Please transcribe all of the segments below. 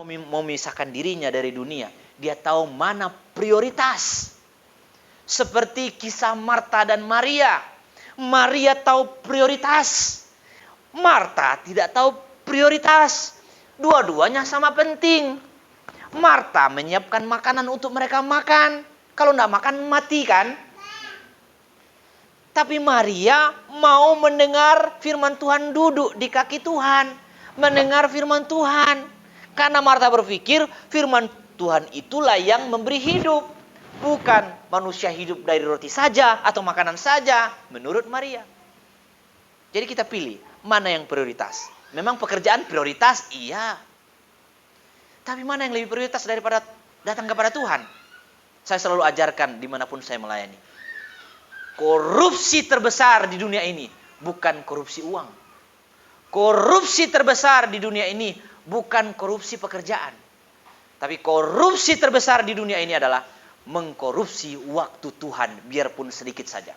memisahkan dirinya dari dunia. Dia tahu mana prioritas. Seperti kisah Marta dan Maria. Maria tahu prioritas. Marta tidak tahu prioritas. Dua-duanya sama penting. Marta menyiapkan makanan untuk mereka makan. Kalau tidak makan mati kan? Tapi Maria mau mendengar firman Tuhan, duduk di kaki Tuhan. Mendengar firman Tuhan. Karena Marta berpikir firman Tuhan itulah yang memberi hidup. Bukan manusia hidup dari roti saja atau makanan saja. Menurut Maria. Jadi kita pilih mana yang prioritas. Memang pekerjaan prioritas, iya. Tapi mana yang lebih prioritas daripada datang kepada Tuhan? Saya selalu ajarkan dimanapun saya melayani. Korupsi terbesar di dunia ini bukan korupsi uang. Korupsi terbesar di dunia ini bukan korupsi pekerjaan. Tapi korupsi terbesar di dunia ini adalah mengkorupsi waktu Tuhan, biarpun sedikit saja.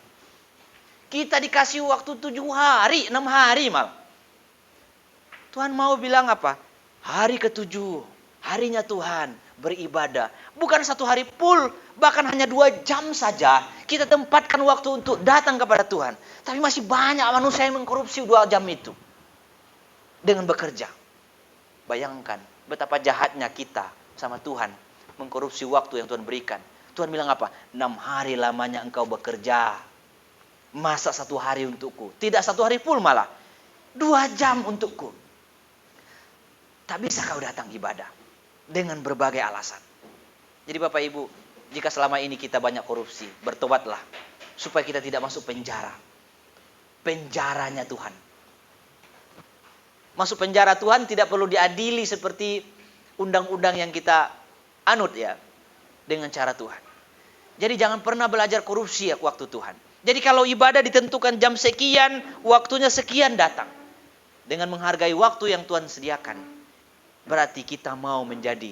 Kita dikasih waktu 7 hari, 6 hari mal. Tuhan mau bilang apa? Hari ke-7, harinya Tuhan beribadah. Bukan 1 hari full, bahkan hanya 2 jam saja. Kita tempatkan waktu untuk datang kepada Tuhan. Tapi masih banyak manusia yang mengkorupsi 2 jam itu. Dengan bekerja. Bayangkan betapa jahatnya kita sama Tuhan. Mengkorupsi waktu yang Tuhan berikan. Tuhan bilang apa? 6 hari lamanya engkau bekerja. Masa 1 hari untukku. Tidak 1 hari full malah. 2 jam untukku. Tak bisa kau datang ibadah. Dengan berbagai alasan. Jadi Bapak Ibu, jika selama ini kita banyak korupsi, bertobatlah. Supaya kita tidak masuk penjara. Penjaranya Tuhan. Masuk penjara Tuhan tidak perlu diadili seperti undang-undang yang kita anut ya. Dengan cara Tuhan. Jadi jangan pernah belajar korupsi ya waktu Tuhan. Jadi kalau ibadah ditentukan jam sekian, waktunya sekian datang. Dengan menghargai waktu yang Tuhan sediakan. Berarti kita mau menjadi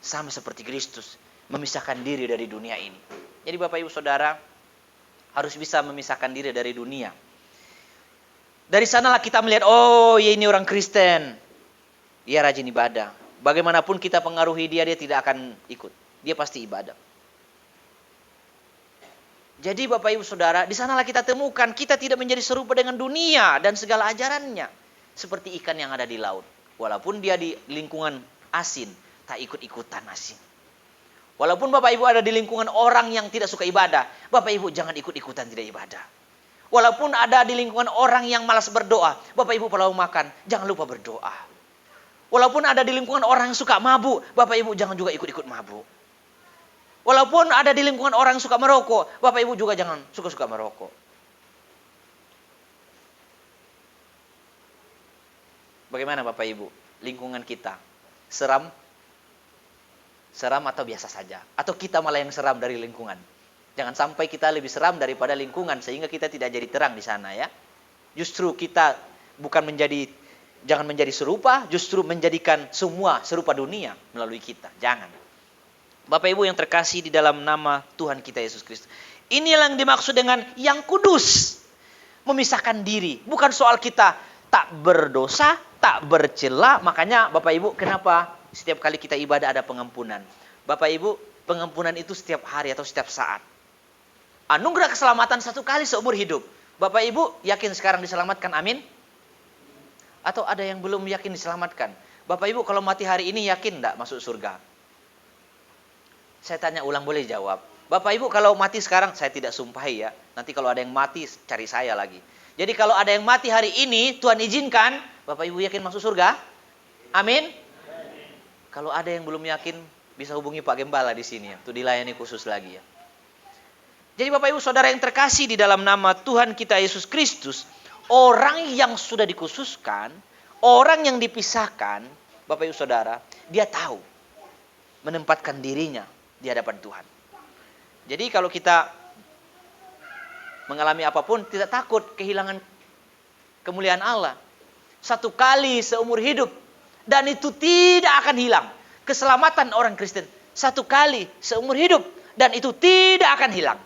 sama seperti Kristus. Memisahkan diri dari dunia ini. Jadi Bapak Ibu Saudara harus bisa memisahkan diri dari dunia. Dari sanalah kita melihat, oh ya ini orang Kristen. Dia rajin ibadah. Bagaimanapun kita pengaruhi dia tidak akan ikut. Dia pasti ibadah. Jadi Bapak Ibu Saudara, di sanalah kita temukan kita tidak menjadi serupa dengan dunia dan segala ajarannya. Seperti ikan yang ada di laut. Walaupun dia di lingkungan asin, tak ikut-ikutan asin. Walaupun Bapak Ibu ada di lingkungan orang yang tidak suka ibadah, Bapak Ibu jangan ikut-ikutan tidak ibadah. Walaupun ada di lingkungan orang yang malas berdoa, Bapak Ibu kalau makan, jangan lupa berdoa. Walaupun ada di lingkungan orang yang suka mabuk, Bapak Ibu jangan juga ikut-ikut mabuk. Walaupun ada di lingkungan orang yang suka merokok, Bapak Ibu juga jangan suka-suka merokok. Bagaimana Bapak Ibu? Lingkungan kita seram? Seram atau biasa saja? Atau kita malah yang seram dari lingkungan? Jangan sampai kita lebih seram daripada lingkungan sehingga kita tidak jadi terang di sana ya. Justru kita jangan menjadi serupa, justru menjadikan semua serupa dunia melalui kita. Jangan. Bapak Ibu yang terkasih di dalam nama Tuhan kita Yesus Kristus. Inilah yang dimaksud dengan yang kudus. Memisahkan diri. Bukan soal kita tak berdosa, tak bercela. Makanya Bapak Ibu kenapa setiap kali kita ibadah ada pengampunan. Bapak Ibu pengampunan itu setiap hari atau setiap saat. Anugerah keselamatan 1 kali seumur hidup. Bapak Ibu yakin sekarang diselamatkan, amin? Atau ada yang belum yakin diselamatkan? Bapak Ibu kalau mati hari ini yakin enggak masuk surga? Saya tanya ulang, boleh jawab. Bapak Ibu kalau mati sekarang, saya tidak sumpahi ya. Nanti kalau ada yang mati cari saya lagi. Jadi kalau ada yang mati hari ini, Tuhan izinkan, Bapak Ibu yakin masuk surga? Amin? Kalau ada yang belum yakin, bisa hubungi Pak Gembala di sini ya. Itu dilayani khusus lagi ya. Jadi Bapak Ibu Saudara yang terkasih di dalam nama Tuhan kita Yesus Kristus, orang yang sudah dikhususkan, orang yang dipisahkan, Bapak Ibu Saudara, dia tahu menempatkan dirinya di hadapan Tuhan. Jadi kalau kita mengalami apapun, tidak takut kehilangan kemuliaan Allah. 1 kali seumur hidup, dan itu tidak akan hilang. Keselamatan orang Kristen 1 kali seumur hidup, dan itu tidak akan hilang.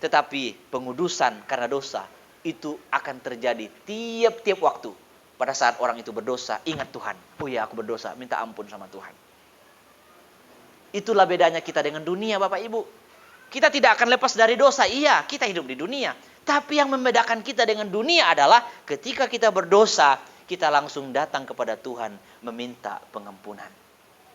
Tetapi pengudusan karena dosa itu akan terjadi tiap-tiap waktu. pada saat orang itu berdosa, ingat Tuhan. Oh ya, aku berdosa, minta ampun sama Tuhan. Itulah bedanya kita dengan dunia, Bapak Ibu. Kita tidak akan lepas dari dosa. Iya, kita hidup di dunia. Tapi yang membedakan kita dengan dunia adalah ketika kita berdosa, kita langsung datang kepada Tuhan meminta pengampunan.